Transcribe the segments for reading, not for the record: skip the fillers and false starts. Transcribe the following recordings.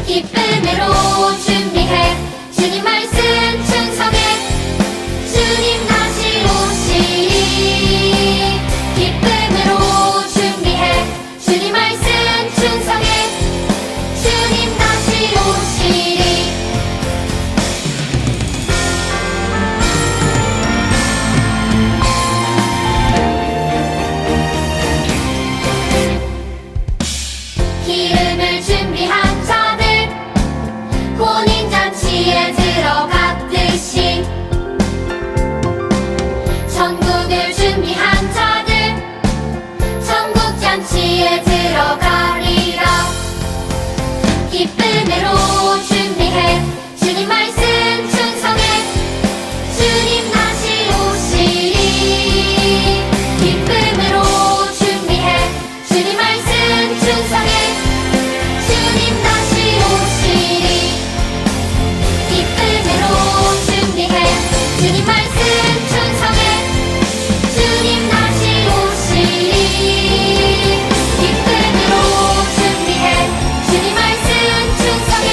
기쁨으로 준비해 주님 말씀 충성해 주님 다시 오시리 기쁨으로 준비해 주님 말씀 충성해 주님 다시 오시리 기름을 준비한 자들 혼인잔치에 들어갔듯이 천국을 준비한 자들 천국잔치에 들어가리라 기쁨으로 준비해 주님 말씀 충성해 주님 다시 오시리 기쁨으로 준비해 주님 말씀 충성해 주님 다시 오시리 기쁨으로 준비해 주님 말씀 충성해 주님 다시 오시리 기쁨으로 준비해 주님 말씀 충성해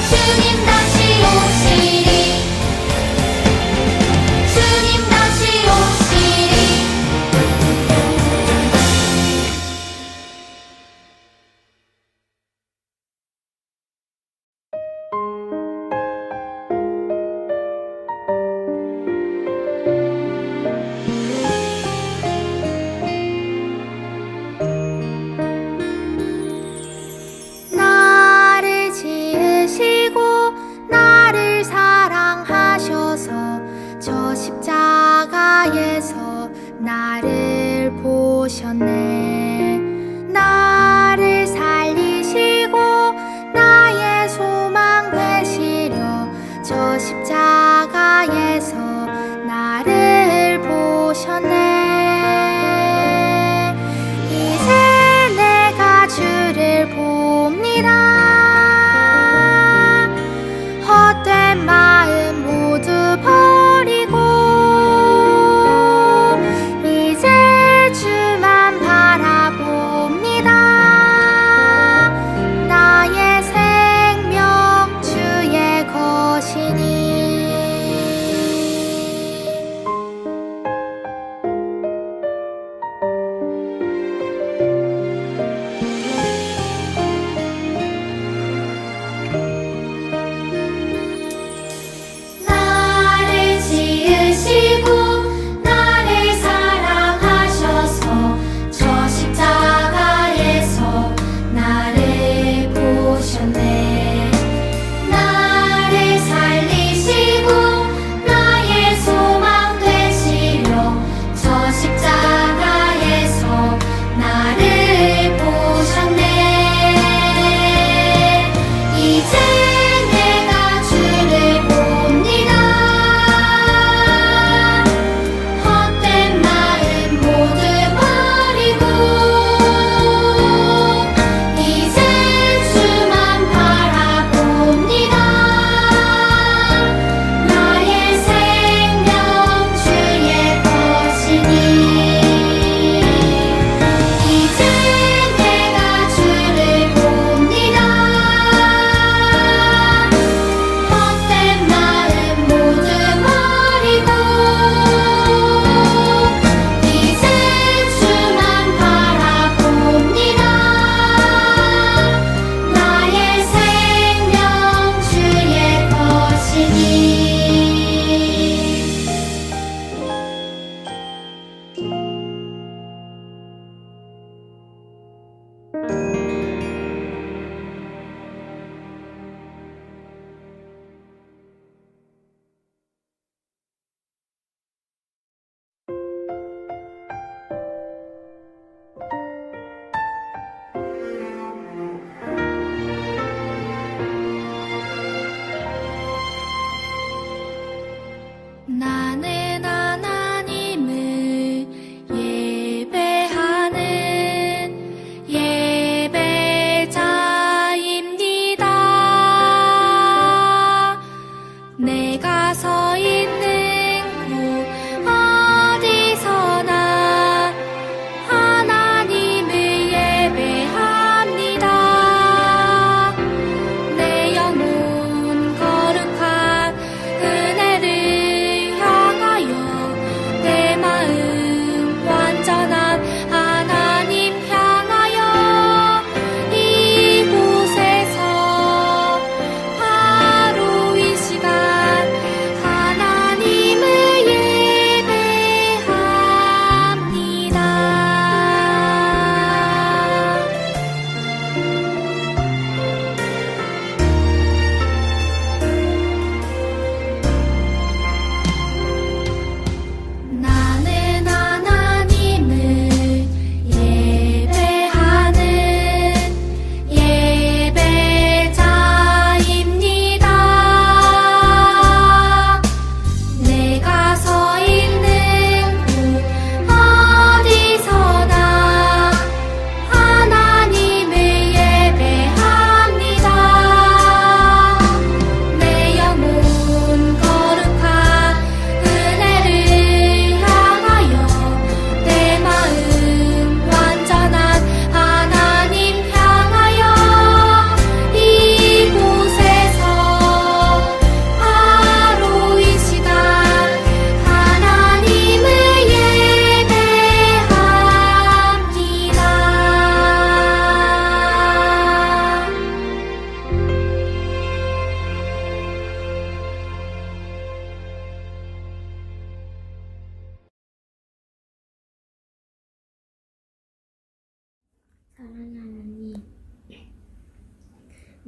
주님 다시 오시리 주님 다시 오시리 나를 지으시고 나를 사랑하셔서 저 십자가에서 나를 보셨네. 나를 살리시고 나의 소망 되시려 저 십자가에서 나를 보셨네. 이제 내가 주를 봅니다. 헛된 마음 모두 버리고 이제 주만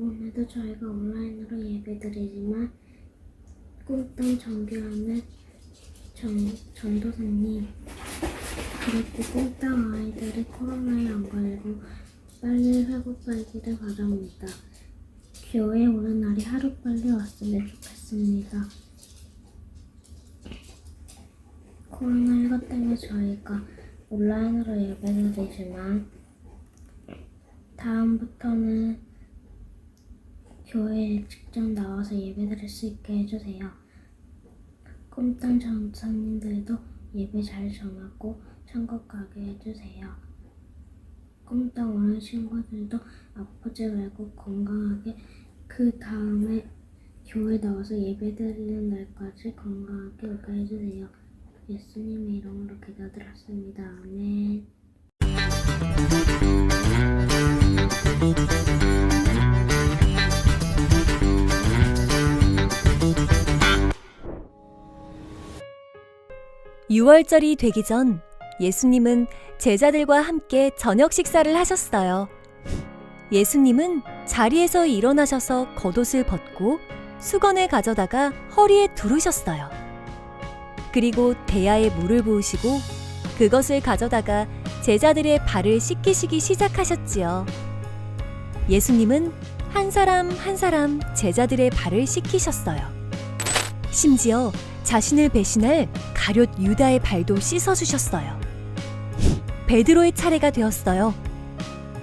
오늘도 저희가 온라인으로 예배드리지만 꿈땅 정교하는 전도사님, 그리고 꿈땅 아이들이 코로나에 안 걸리고 빨리 회복되기를 바랍니다. 교회에 오는 날이 하루빨리 왔으면 좋겠습니다. 코로나19 때문에 저희가 온라인으로 예배드리지만 다음부터는 교회에 직접 나와서 예배드릴 수 있게 해주세요. 꿈땅 전사님들도 예배 잘 전하고 천국 가게 해주세요. 꿈땅 오는 친구들도 아프지 말고 건강하게, 그 다음에 교회 나와서 예배드리는 날까지 건강하게 오게 해주세요. 예수님의 이름으로 기도드렸습니다. 아멘. 유월절이 되기 전 예수님은 제자들과 함께 저녁 식사를 하셨어요. 예수님은 자리에서 일어나셔서 겉옷을 벗고 수건을 가져다가 허리에 두르셨어요. 그리고 대야에 물을 부으시고 그것을 가져다가 제자들의 발을 씻기시기 시작하셨지요. 예수님은 한 사람 한 사람 제자들의 발을 씻기셨어요. 심지어 자신을 배신할 가룟 유다의 발도 씻어주셨어요. 베드로의 차례가 되었어요.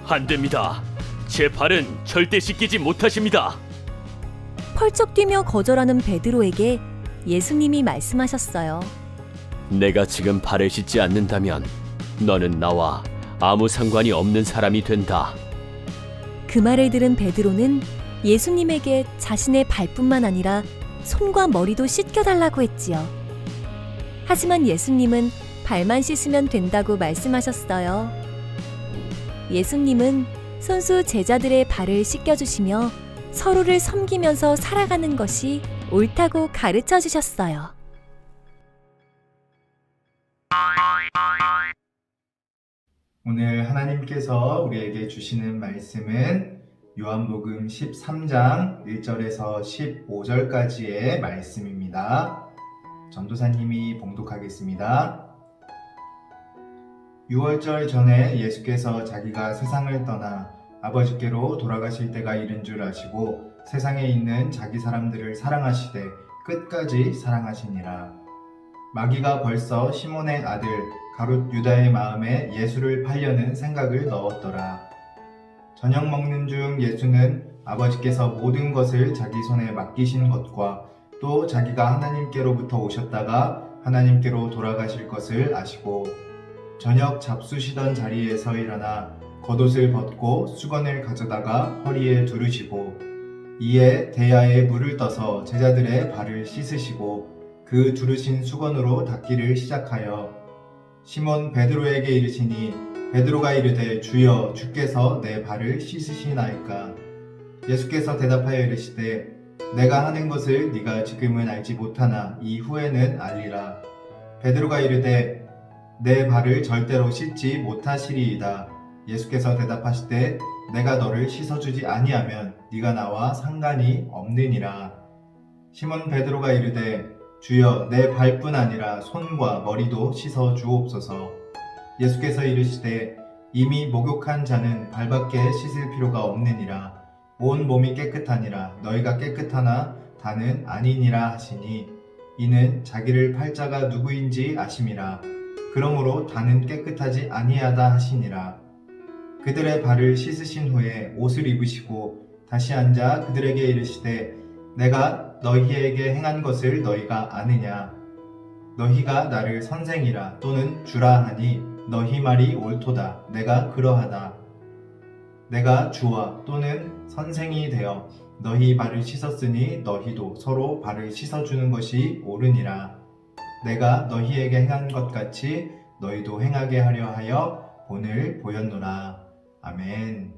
안 됩니다. 제 발은 절대 씻기지 못하십니다. 펄쩍 뛰며 거절하는 베드로에게 예수님이 말씀하셨어요. 내가 지금 발을 씻지 않는다면 너는 나와 아무 상관이 없는 사람이 된다. 그 말을 들은 베드로는 예수님에게 자신의 발뿐만 아니라 손과 머리도 씻겨달라고 했지요. 하지만 예수님은 발만 씻으면 된다고 말씀하셨어요. 예수님은 손수 제자들의 발을 씻겨주시며 서로를 섬기면서 살아가는 것이 옳다고 가르쳐 주셨어요. 오늘 하나님께서 우리에게 주시는 말씀은 요한복음 13장 1절에서 15절까지의 말씀입니다. 전도사님이 봉독하겠습니다. 유월절 전에 예수께서 자기가 세상을 떠나 아버지께로 돌아가실 때가 이른 줄 아시고 세상에 있는 자기 사람들을 사랑하시되 끝까지 사랑하시니라. 마귀가 벌써 시몬의 아들 가룟 유다의 마음에 예수를 팔려는 생각을 넣었더라. 저녁 먹는 중 예수는 아버지께서 모든 것을 자기 손에 맡기신 것과 또 자기가 하나님께로부터 오셨다가 하나님께로 돌아가실 것을 아시고 저녁 잡수시던 자리에서 일어나 겉옷을 벗고 수건을 가져다가 허리에 두르시고 이에 대야에 물을 떠서 제자들의 발을 씻으시고 그 두르신 수건으로 닦기를 시작하여 시몬 베드로에게 이르시니 베드로가 이르되 주여 주께서 내 발을 씻으시나이까. 예수께서 대답하여 이르시되 내가 하는 것을 네가 지금은 알지 못하나 이후에는 알리라. 베드로가 이르되 내 발을 절대로 씻지 못하시리이다. 예수께서 대답하시되 내가 너를 씻어주지 아니하면 네가 나와 상관이 없느니라. 시몬 베드로가 이르되 주여 내 발뿐 아니라 손과 머리도 씻어 주옵소서. 예수께서 이르시되 이미 목욕한 자는 발밖에 씻을 필요가 없느니라. 온 몸이 깨끗하니라. 너희가 깨끗하나 다는 아니니라 하시니 이는 자기를 팔 자가 누구인지 아심이라. 그러므로 다는 깨끗하지 아니하다 하시니라. 그들의 발을 씻으신 후에 옷을 입으시고 다시 앉아 그들에게 이르시되 내가 너희에게 행한 것을 너희가 아느냐. 너희가 나를 선생이라 또는 주라 하니 너희 말이 옳도다. 내가 그러하다. 내가 주와 또는 선생이 되어 너희 발을 씻었으니 너희도 서로 발을 씻어주는 것이 옳으니라. 내가 너희에게 행한 것 같이 너희도 행하게 하려 하여 본을 보였노라. 아멘.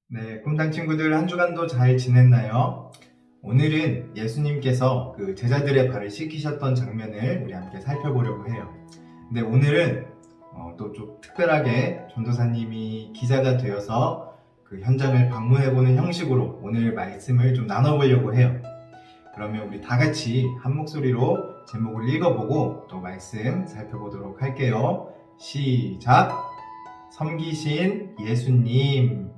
네, 꿈땅 친구들 한 주간도 잘 지냈나요? 오늘은 예수님께서 그 제자들의 발을 씻기셨던 장면을 우리 함께 살펴보려고 해요. 근데 오늘은 또 좀 특별하게 전도사님이 기자가 되어서 그 현장을 방문해보는 형식으로 오늘 말씀을 좀 나눠보려고 해요. 그러면 우리 다 같이 한 목소리로 제목을 읽어보고 또 말씀 살펴보도록 할게요. 시작! 섬기신 예수님.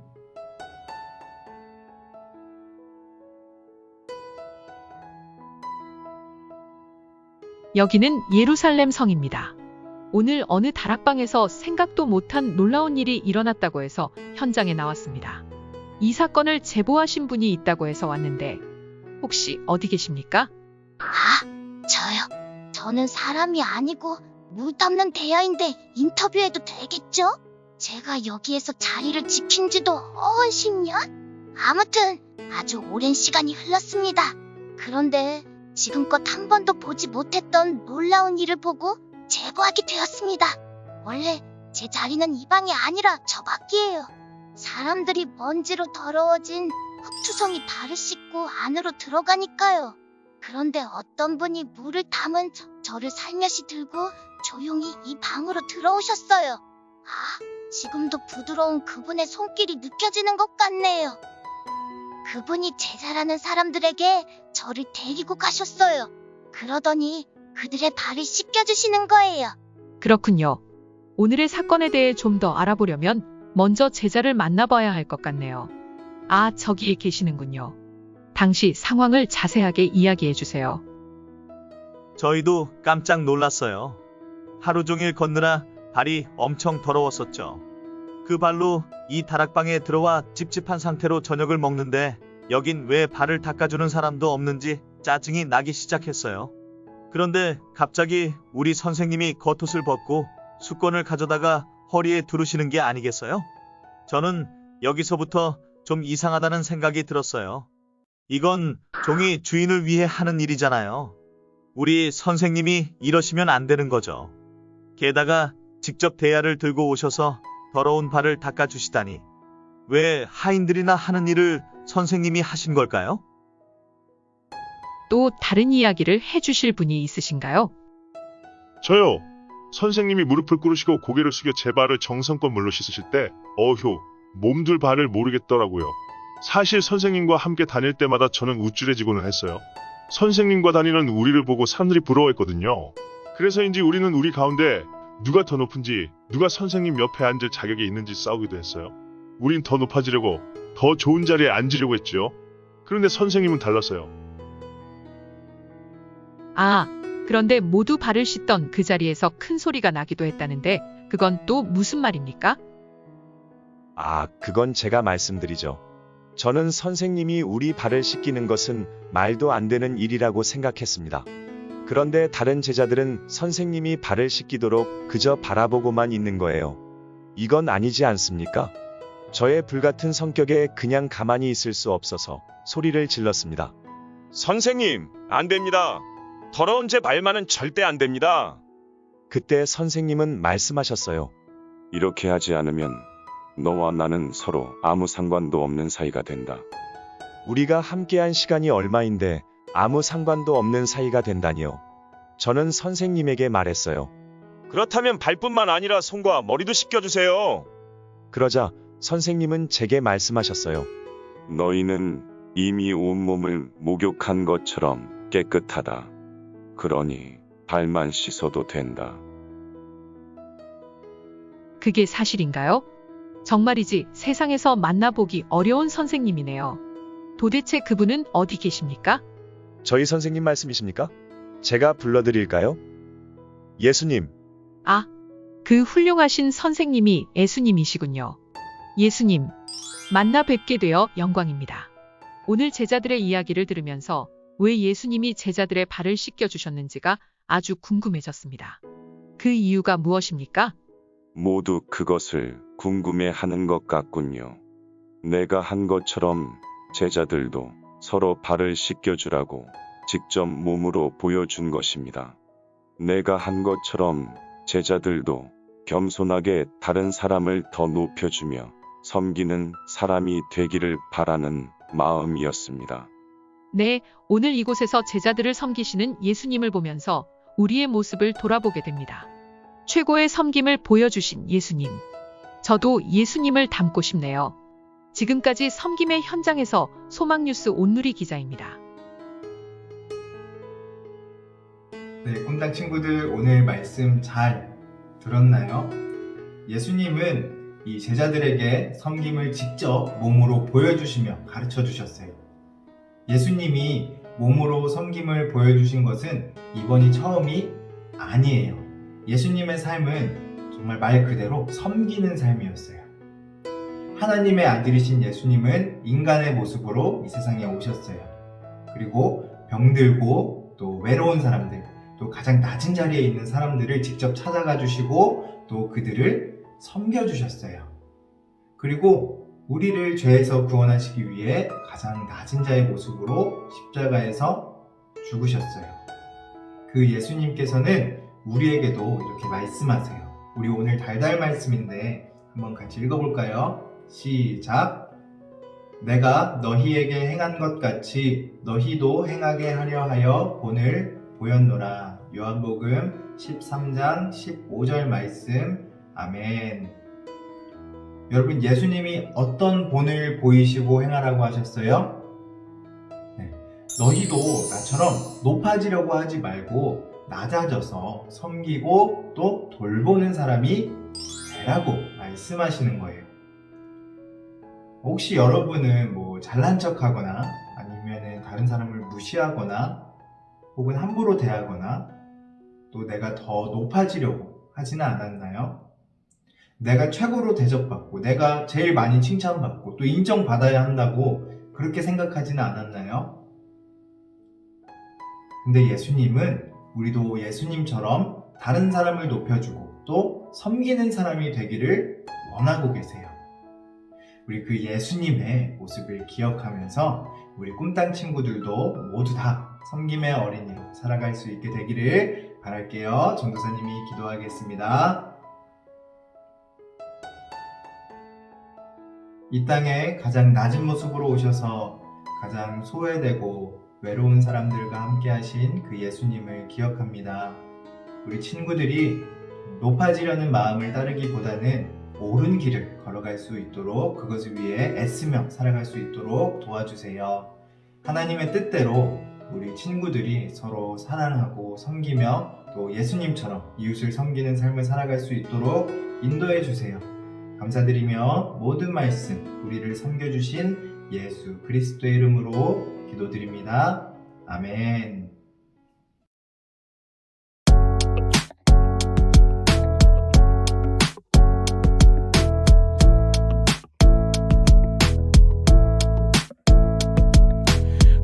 여기는 예루살렘 성입니다. 오늘 어느 다락방에서 생각도 못한 놀라운 일이 일어났다고 해서 현장에 나왔습니다. 이 사건을 제보하신 분이 있다고 해서 왔는데 혹시 어디 계십니까? 저요. 저는 사람이 아니고 물 담는 대야인데 인터뷰해도 되겠죠? 제가 여기에서 자리를 지킨 지도 10년? 아무튼 아주 오랜 시간이 흘렀습니다. 그런데 지금껏 한 번도 보지 못했던 놀라운 일을 보고 제보하게 되었습니다. 원래 제 자리는 이 방이 아니라 저 밖이에요. 사람들이 먼지로 더러워진 흙투성이 발을 씻고 안으로 들어가니까요. 그런데 어떤 분이 물을 담은 저를 살며시 들고 조용히 이 방으로 들어오셨어요. 지금도 부드러운 그분의 손길이 느껴지는 것 같네요. 그분이 제자라는 사람들에게 저를 데리고 가셨어요. 그러더니 그들의 발을 씻겨주시는 거예요. 그렇군요. 오늘의 사건에 대해 좀 더 알아보려면 먼저 제자를 만나봐야 할 것 같네요. 저기에 계시는군요. 당시 상황을 자세하게 이야기해 주세요. 저희도 깜짝 놀랐어요. 하루 종일 걷느라 발이 엄청 더러웠었죠. 그 발로 이 다락방에 들어와 찝찝한 상태로 저녁을 먹는데 여긴 왜 발을 닦아주는 사람도 없는지 짜증이 나기 시작했어요. 그런데 갑자기 우리 선생님이 겉옷을 벗고 수건을 가져다가 허리에 두르시는 게 아니겠어요? 저는 여기서부터 좀 이상하다는 생각이 들었어요. 이건 종이 주인을 위해 하는 일이잖아요. 우리 선생님이 이러시면 안 되는 거죠. 게다가 직접 대야를 들고 오셔서 더러운 발을 닦아주시다니. 왜 하인들이나 하는 일을 선생님이 하신 걸까요? 또 다른 이야기를 해주실 분이 있으신가요? 저요. 선생님이 무릎을 꿇으시고 고개를 숙여 제 발을 정성껏 물로 씻으실 때 몸둘 발을 모르겠더라고요. 사실 선생님과 함께 다닐 때마다 저는 우쭐해지고는 했어요. 선생님과 다니는 우리를 보고 사람들이 부러워했거든요. 그래서인지 우리는 우리 가운데 누가 더 높은지, 누가 선생님 옆에 앉을 자격이 있는지 싸우기도 했어요. 우린 더 높아지려고, 더 좋은 자리에 앉으려고 했죠. 그런데 선생님은 달랐어요. 그런데 모두 발을 씻던 그 자리에서 큰 소리가 나기도 했다는데 그건 또 무슨 말입니까? 그건 제가 말씀드리죠. 저는 선생님이 우리 발을 씻기는 것은 말도 안 되는 일이라고 생각했습니다. 그런데 다른 제자들은 선생님이 발을 씻기도록 그저 바라보고만 있는 거예요. 이건 아니지 않습니까? 저의 불같은 성격에 그냥 가만히 있을 수 없어서 소리를 질렀습니다. 선생님, 안 됩니다. 더러운 제 발만은 절대 안 됩니다. 그때 선생님은 말씀하셨어요. 이렇게 하지 않으면 너와 나는 서로 아무 상관도 없는 사이가 된다. 우리가 함께한 시간이 얼마인데 아무 상관도 없는 사이가 된다니요. 저는 선생님에게 말했어요. 그렇다면 발뿐만 아니라 손과 머리도 씻겨주세요. 그러자 선생님은 제게 말씀하셨어요. 너희는 이미 온몸을 목욕한 것처럼 깨끗하다. 그러니 발만 씻어도 된다. 그게 사실인가요? 정말이지 세상에서 만나보기 어려운 선생님이네요. 도대체 그분은 어디 계십니까? 저희 선생님 말씀이십니까? 제가 불러드릴까요? 예수님. 그 훌륭하신 선생님이 예수님이시군요. 예수님, 만나 뵙게 되어 영광입니다. 오늘 제자들의 이야기를 들으면서 왜 예수님이 제자들의 발을 씻겨주셨는지가 아주 궁금해졌습니다. 그 이유가 무엇입니까? 모두 그것을 궁금해하는 것 같군요. 내가 한 것처럼 제자들도 서로 발을 씻겨주라고 직접 몸으로 보여준 것입니다. 내가 한 것처럼 제자들도 겸손하게 다른 사람을 더 높여주며 섬기는 사람이 되기를 바라는 마음이었습니다. 네, 오늘 이곳에서 제자들을 섬기시는 예수님을 보면서 우리의 모습을 돌아보게 됩니다. 최고의 섬김을 보여주신 예수님. 저도 예수님을 닮고 싶네요. 지금까지 섬김의 현장에서 소망뉴스 온누리 기자입니다. 네, 꿈당 친구들 오늘 말씀 잘 들었나요? 예수님은 이 제자들에게 섬김을 직접 몸으로 보여주시며 가르쳐 주셨어요. 예수님이 몸으로 섬김을 보여주신 것은 이번이 처음이 아니에요. 예수님의 삶은 정말 말 그대로 섬기는 삶이었어요. 하나님의 아들이신 예수님은 인간의 모습으로 이 세상에 오셨어요. 그리고 병들고 또 외로운 사람들, 또 가장 낮은 자리에 있는 사람들을 직접 찾아가 주시고 또 그들을 섬겨주셨어요. 그리고 우리를 죄에서 구원하시기 위해 가장 낮은 자의 모습으로 십자가에서 죽으셨어요. 그 예수님께서는 우리에게도 이렇게 말씀하세요. 우리 오늘 달달 말씀인데 한번 같이 읽어볼까요? 시작! 내가 너희에게 행한 것 같이 너희도 행하게 하려 하여 본을 보였노라. 요한복음 13장 15절 말씀. 아멘. 여러분, 예수님이 어떤 본을 보이시고 행하라고 하셨어요? 네. 너희도 나처럼 높아지려고 하지 말고 낮아져서 섬기고 또 돌보는 사람이 되라고 말씀하시는 거예요. 혹시 여러분은 잘난 척하거나 아니면 다른 사람을 무시하거나 혹은 함부로 대하거나 또 내가 더 높아지려고 하지는 않았나요? 내가 최고로 대접받고 내가 제일 많이 칭찬받고 또 인정받아야 한다고 그렇게 생각하지는 않았나요? 근데 예수님은 우리도 예수님처럼 다른 사람을 높여주고 또 섬기는 사람이 되기를 원하고 계세요. 우리 그 예수님의 모습을 기억하면서 우리 꿈땅 친구들도 모두 다 섬김의 어린이로 살아갈 수 있게 되기를 바랄게요. 전도사님이 기도하겠습니다. 이 땅에 가장 낮은 모습으로 오셔서 가장 소외되고 외로운 사람들과 함께 하신 그 예수님을 기억합니다. 우리 친구들이 높아지려는 마음을 따르기보다는 옳은 길을 걸어갈 수 있도록 그것을 위해 애쓰며 살아갈 수 있도록 도와주세요. 하나님의 뜻대로 우리 친구들이 서로 사랑하고 섬기며 또 예수님처럼 이웃을 섬기는 삶을 살아갈 수 있도록 인도해 주세요. 감사드리며 모든 말씀 우리를 섬겨주신 예수 그리스도의 이름으로 기도드립니다. 아멘.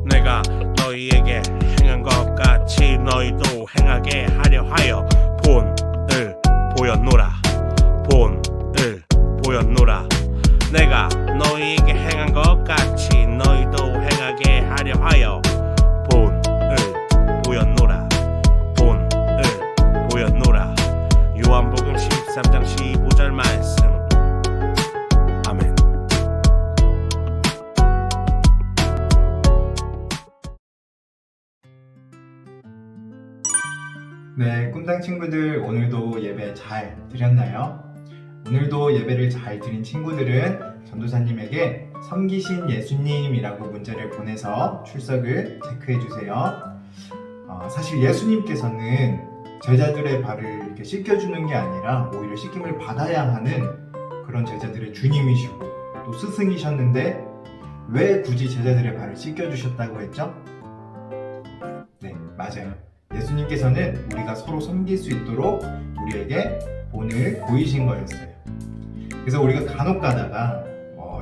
내가 너희에게 행한 것 같이 너희도 행하게 하려 하여 본을 보였노라. 본을 보였노라. 내가 너희에게 행한 것 같이 너희도 행하게 하려 하여 본을 보였노라. 본을 보였노라. 요한복음 13장 15절 말씀. 아멘. 네, 꿈땅 친구들 오늘도 예배 잘 드렸나요? 오늘도 예배를 잘 드린 친구들은 전도사님에게 섬기신 예수님이라고 문자를 보내서 출석을 체크해 주세요. 사실 예수님께서는 제자들의 발을 이렇게 씻겨주는 게 아니라 오히려 씻김을 받아야 하는 그런 제자들의 주님이시고 또 스승이셨는데 왜 굳이 제자들의 발을 씻겨주셨다고 했죠? 네, 맞아요. 예수님께서는 우리가 서로 섬길 수 있도록 우리에게 본을 보이신 거였어요. 그래서 우리가 간혹 가다가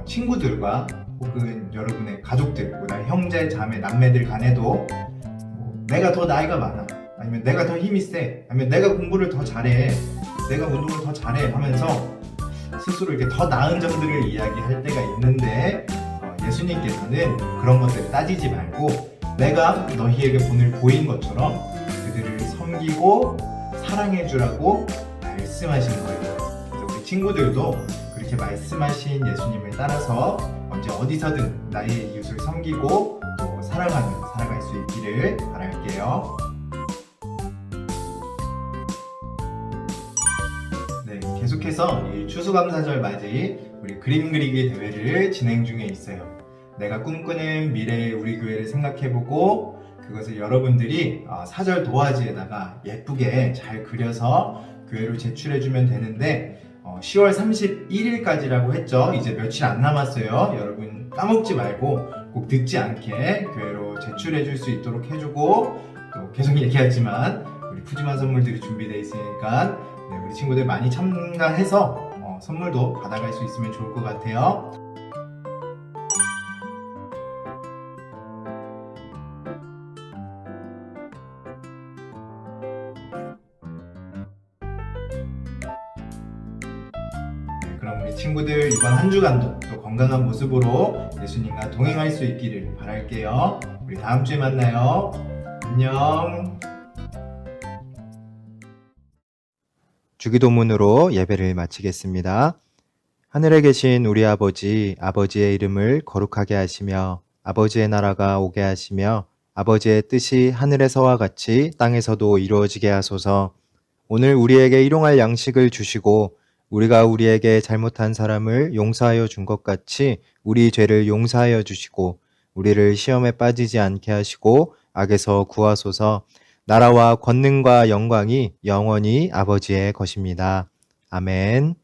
친구들과 혹은 여러분의 가족들, 나의 형제, 자매, 남매들 간에도 내가 더 나이가 많아, 아니면 내가 더 힘이 세, 아니면 내가 공부를 더 잘해, 내가 운동을 더 잘해 하면서 스스로 이렇게 더 나은 점들을 이야기할 때가 있는데 예수님께서는 그런 것들을 따지지 말고 내가 너희에게 본을 보인 것처럼 그들을 섬기고 사랑해주라고 말씀하신 거예요. 그래서 우리 친구들도 그렇게 말씀하신 예수님을 따라서 언제 어디서든 나의 이웃을 섬기고 또 사랑하며 살아갈 수 있기를 바랄게요. 네, 계속해서 이 추수감사절 맞이 우리 그림 그리기 대회를 진행 중에 있어요. 내가 꿈꾸는 미래의 우리 교회를 생각해보고 그것을 여러분들이 사절 도화지에다가 예쁘게 잘 그려서 교회로 제출해주면 되는데 10월 31일까지라고 했죠. 이제 며칠 안 남았어요. 여러분 까먹지 말고 꼭 늦지 않게 교회로 제출해줄 수 있도록 해주고, 또 계속 얘기하지만 우리 푸짐한 선물들이 준비되어 있으니까 우리 친구들 많이 참가해서 선물도 받아갈 수 있으면 좋을 것 같아요. 그럼 우리 친구들 이번 한 주간도 또 건강한 모습으로 예수님과 동행할 수 있기를 바랄게요. 우리 다음 주에 만나요. 안녕. 주기도문으로 예배를 마치겠습니다. 하늘에 계신 우리 아버지, 아버지의 이름을 거룩하게 하시며 아버지의 나라가 오게 하시며 아버지의 뜻이 하늘에서와 같이 땅에서도 이루어지게 하소서. 오늘 우리에게 일용할 양식을 주시고 우리가 우리에게 잘못한 사람을 용서하여 준 것 같이 우리 죄를 용서하여 주시고 우리를 시험에 빠지지 않게 하시고 악에서 구하소서. 나라와 권능과 영광이 영원히 아버지의 것입니다. 아멘.